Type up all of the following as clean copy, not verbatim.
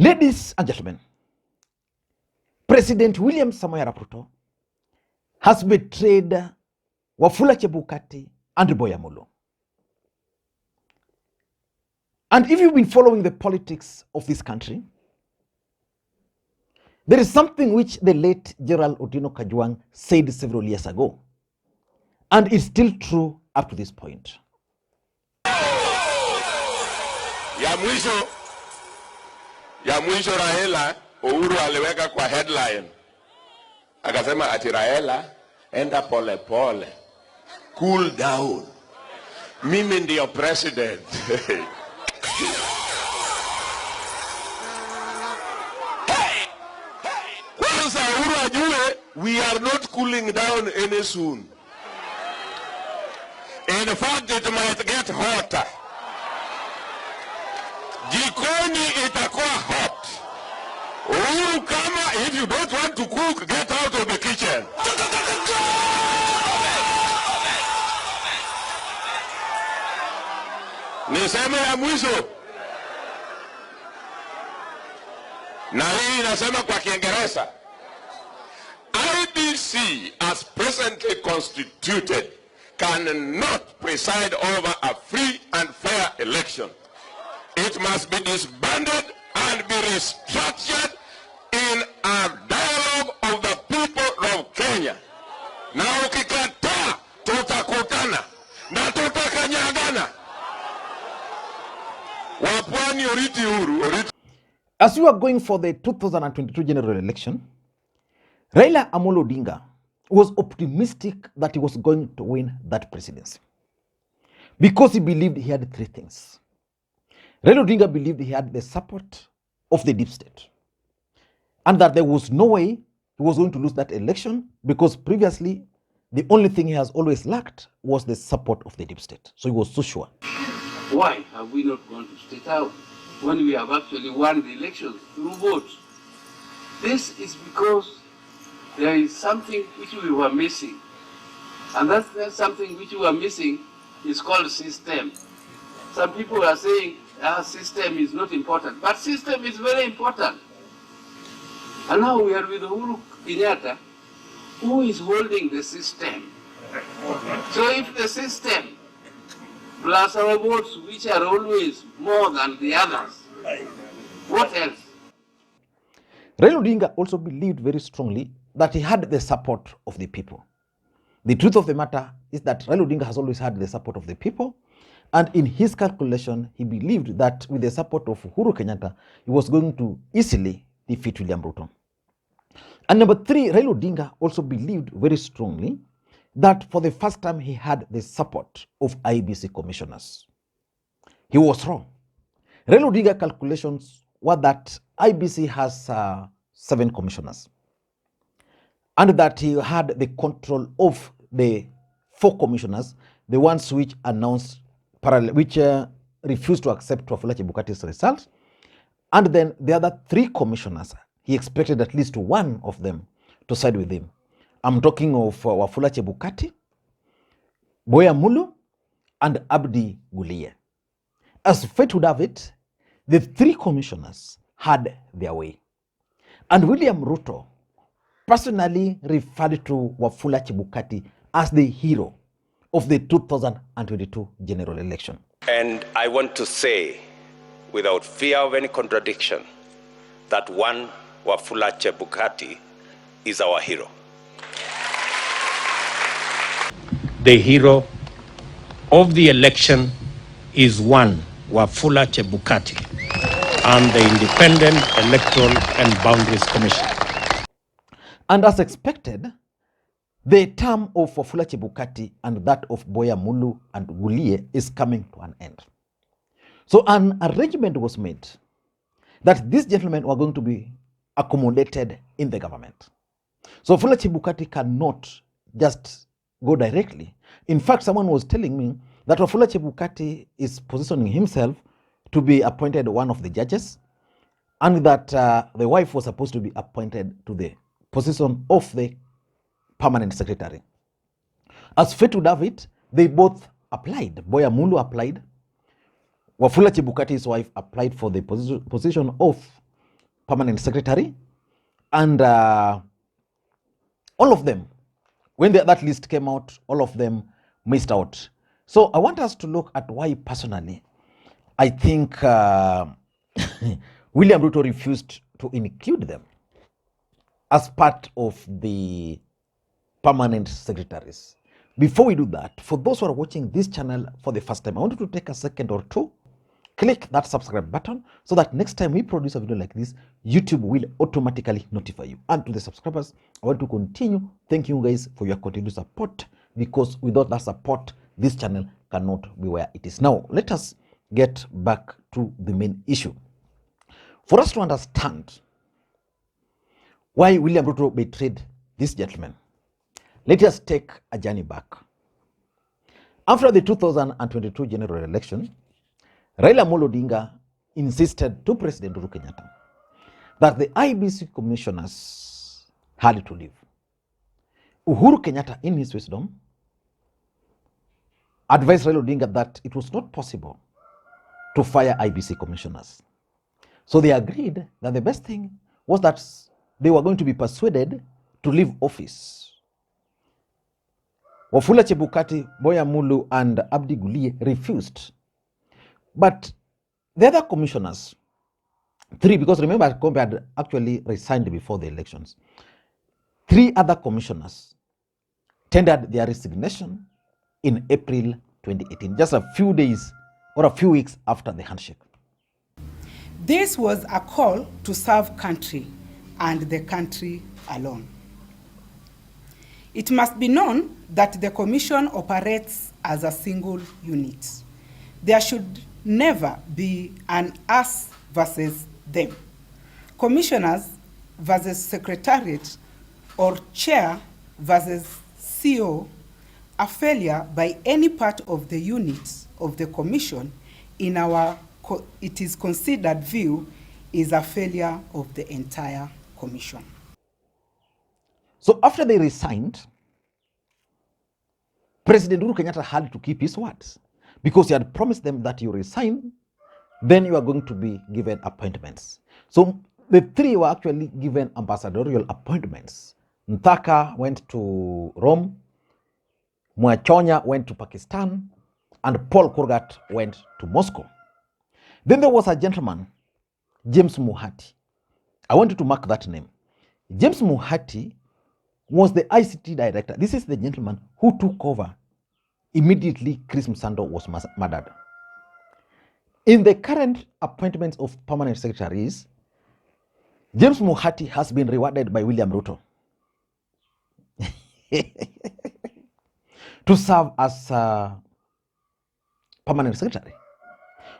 Ladies and gentlemen, President William Samoei Arap Ruto has betrayed Wafula Chebukati and Boya Mulu. And if you've been following the politics of this country, there is something which the late General Odinga Kajwang said several years ago, and it's still true up to this point. Ya mwisho Raila Uhuru aliweka kwa headline, akasema ati Raila enda pole pole, cool down, mimi ndio president. Kwanza Uhuru ajue we are not cooling down any soon. In fact, it might get hotter. Jikoni itakuwa hot. Uhuru kama, if you don't want to cook, get out of the kitchen. Niseme ya mwisho. Na hii nasema kwa Kiingereza. IEBC as presently constituted cannot preside over a free and fair election. It must be disbanded and be restructured in a dialogue of the people of Kenya. Na ukikataa tutakutana na tutakanyagana. Wapwani oriti Uhuru. As we are going for the 2022 general election, Raila Odinga was optimistic that he was going to win that presidency because he believed he had three things. Raila Odinga believed he had the support of the deep state and that there was no way he was going to lose that election because previously the only thing he has always lacked was the support of the deep state. So he was so sure. Why have we not gone to state house when we have actually won the elections through votes? This is because there is something which we were missing. And that something which we were missing is called system. Some people are saying our system is not important, but system is very important. And now we are with Uhuru Kenyatta, who is holding the system. So if the system plus our votes, which are always more than the others, what else? Raila Odinga also believed very strongly that he had the support of the people. The truth of the matter is that Raila Odinga has always had the support of the people, and in his calculation, he believed that with the support of Uhuru Kenyatta, he was going to easily defeat William Ruto. And number three, Raila Odinga also believed very strongly that for the first time he had the support of IEBC commissioners. He was wrong. Raila Odinga calculations were that IEBC has 7 commissioners and that he had the control of the 4 commissioners, the ones which announced which refused to accept Wafula Chebukati's result, and then the other 3 commissioners, he expected at least one of them to side with him. I'm talking of Wafula Chebukati, Boya Mulu, and Abdi Guliye. As fate would have it, the 3 commissioners had their way. And William Ruto personally referred to Wafula Chebukati as the hero of the 2022 general election. And I want to say, without fear of any contradiction, that one Wafula Chebukati is our hero. The hero of the election is one Wafula Chebukati and the Independent Electoral and Boundaries Commission. And as expected, the term of Wafula Chebukati and that of Boya Mulu and Guliye is coming to an end. So an arrangement was made that these gentlemen were going to be accommodated in the government. So Wafula Chebukati cannot just go directly. In fact, someone was telling me that Wafula Chebukati is positioning himself to be appointed one of the judges, and that the wife was supposed to be appointed to the position of the permanent secretary. As fate would have it, they both applied. Boya Mulu applied. Wafula Chebukati's wife applied for the position of permanent secretary, and all of them, when that list came out, all of them missed out. So I want us to look at why personally I think William Ruto refused to include them as part of the permanent secretaries. Before we do that, for those who are watching this channel for the first time, I want you to take a second or two, click that subscribe button so that next time we produce a video like this, YouTube will automatically notify you. And to the subscribers, I want to continue thanking you guys for your continued support, because without that support, this channel cannot be where it is now. Let us get back to the main issue. For us to understand why William Ruto betrayed this gentleman, let us take a journey back. After the 2022 general election, Raila Odinga insisted to President Uhuru Kenyatta that the IEBC commissioners had to leave. Uhuru Kenyatta, in his wisdom, advised Raila Odinga that it was not possible to fire IEBC commissioners. So they agreed that the best thing was that they were going to be persuaded to leave office. Wafula Chebukati, Boya Mulu, and Abdi Gulie refused. But the other commissioners, 3, because remember, Kombe had actually resigned before the elections. 3 other commissioners tendered their resignation in April 2018, just a few days or a few weeks after the handshake. This was a call to serve country and the country alone. It must be known that the commission operates as a single unit. There should never be an us versus them. Commissioners versus secretariat, or chair versus CEO, a failure by any part of the unit of the commission, in our it is considered view, is a failure of the entire commission. So after they resigned, President Uhuru Kenyatta had to keep his words, because he had promised them that you resign, then you are going to be given appointments. So the 3 were actually given ambassadorial appointments. Nthaka went to Rome, Mwachonya went to Pakistan, and Paul Kurgat went to Moscow. Then there was a gentleman, James Muhati. I want you to mark that name. James Muhati was the ICT director. This is the gentleman who took over immediately Chris Msando was murdered. In the current appointments of permanent secretaries, James Muhati has been rewarded by William Ruto to serve as permanent secretary.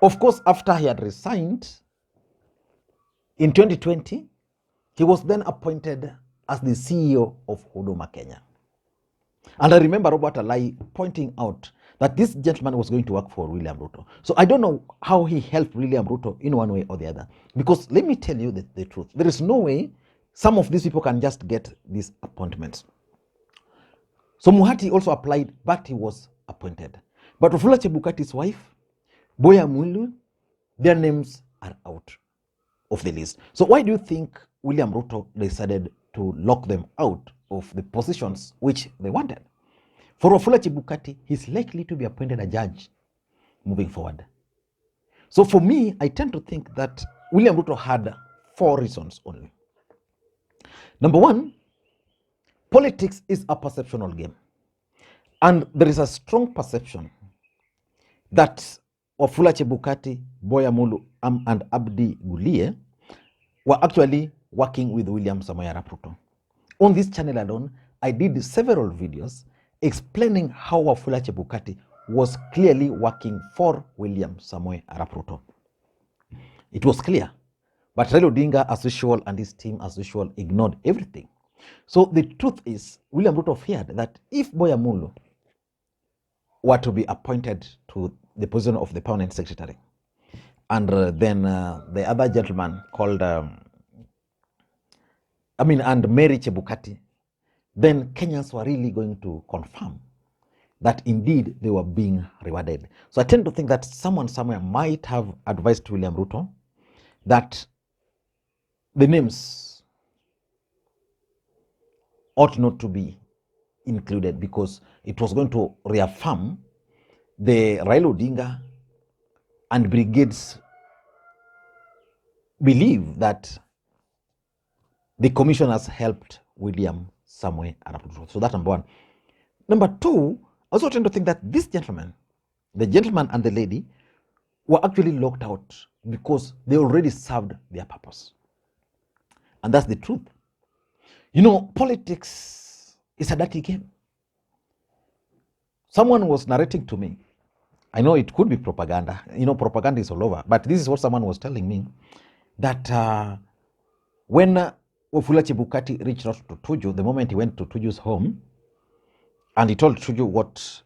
Of course, after he had resigned in 2020, he was then appointed as the CEO of Huduma Kenya. And I remember Robert Alai pointing out that this gentleman was going to work for William Ruto. So I don't know how he helped William Ruto in one way or the other. Because let me tell you the truth. There is no way some of these people can just get these appointments. So Muhati also applied, but he was appointed. But Wafula Chebukati's wife, Boya Mulu, their names are out of the list. So why do you think William Ruto decided to lock them out of the positions which they wanted? For Wafula Chebukati, he's likely to be appointed a judge moving forward. So for me, I tend to think that William Ruto had 4 reasons only. Number 1, politics is a perceptional game. And there is a strong perception that Wafula Chebukati, Boya Mulu, and Abdi Gulie were actually working with William Samoei Arap Ruto. On this channel alone, I did several videos explaining how Wafula Chebukati was clearly working for William Samoei Arap Ruto. It was clear. But Raila Odinga, as usual, and his team, as usual, ignored everything. So the truth is, William Ruto feared that if Boya Mulu were to be appointed to the position of the permanent secretary, and then the other gentleman called, and Mary Chebukati, then Kenyans were really going to confirm that indeed they were being rewarded. So I tend to think that someone somewhere might have advised William Ruto that the names ought not to be included because it was going to reaffirm the Raila Odinga and brigades believe that the commissioners helped William Samoei Arap Ruto. So that's number one. Number two, I also tend to think that this gentleman, the gentleman and the lady, were actually locked out because they already served their purpose. And that's the truth. You know, politics is a dirty game. Someone was narrating to me. I know it could be propaganda. You know, propaganda is all over. But this is what someone was telling me, that when Wafula Chebukati reached out to Tuju, the moment he went to Tuju's home, and he told Tuju what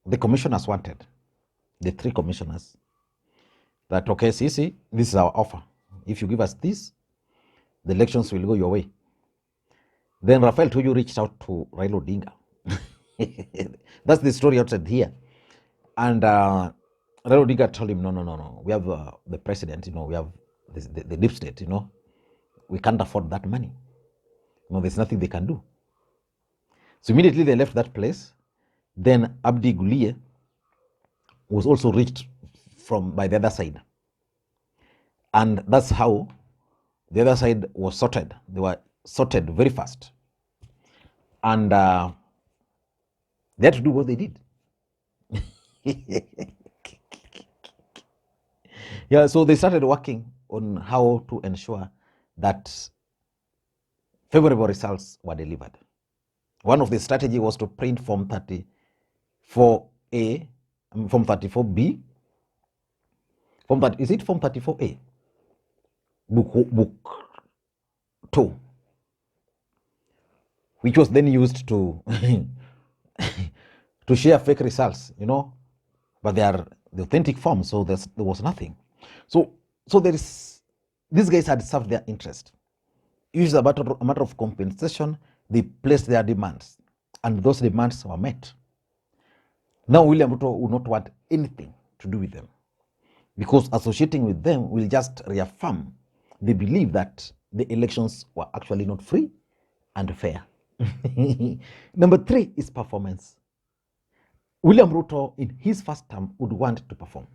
the commissioners wanted, the three commissioners, that, okay, Sisi, this is our offer. If you give us this, the elections will go your way. Then Rafael Tuju reached out to Raila Odinga. That's the story outside here. And Raila Odinga told him, no. We have the president, you know, we have the deep state, you know. We can't afford that money. No, there's nothing they can do. So immediately they left that place. Then Abdi Guliye was also reached from by the other side. And that's how the other side was sorted. They were sorted very fast. And they had to do what they did. Yeah, so they started working on how to ensure that favorable results were delivered. One of the strategy was to print Form 34A, Form 34B, is it Form 34A? Book 2, which was then used to to share fake results, you know, but they are the authentic form, so there was nothing. So there is, these guys had served their interest. It was a matter of compensation. They placed their demands, and those demands were met. Now William Ruto would not want anything to do with them, because associating with them will just reaffirm the belief that the elections were actually not free and fair. Number three is performance. William Ruto, in his first term, would want to perform.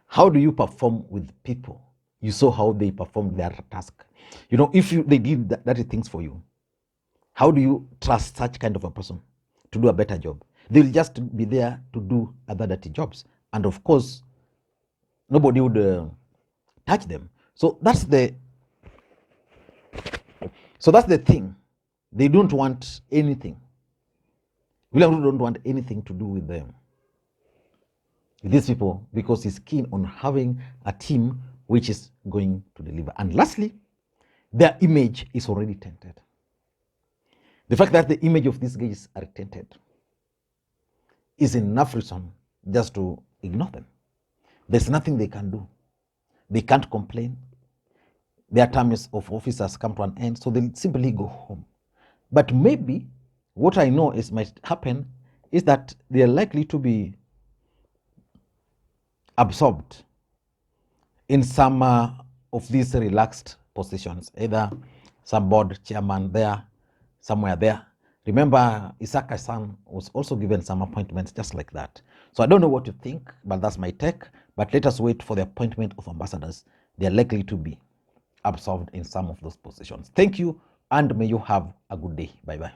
How do you perform with people? You saw how they performed their task. You know, if they did dirty things for you, how do you trust such kind of a person to do a better job? They'll just be there to do other dirty jobs. And of course, nobody would touch them. So that's the thing. They don't want anything. William Ruto don't want anything to do with them, with these people, because he's keen on having a team which is going to deliver. And lastly, their image is already tainted. The fact that the image of these guys are tainted is enough reason just to ignore them. There's nothing they can do. They can't complain. Their terms of office has come to an end, so they'll simply go home. But maybe what I know is might happen is that they are likely to be absorbed in some of these relaxed positions, either some board chairman there, somewhere there. Remember, Isaka San was also given some appointments just like that. So I don't know what you think, but that's my take. But let us wait for the appointment of ambassadors. They are likely to be absorbed in some of those positions. Thank you, and may you have a good day. Bye-bye.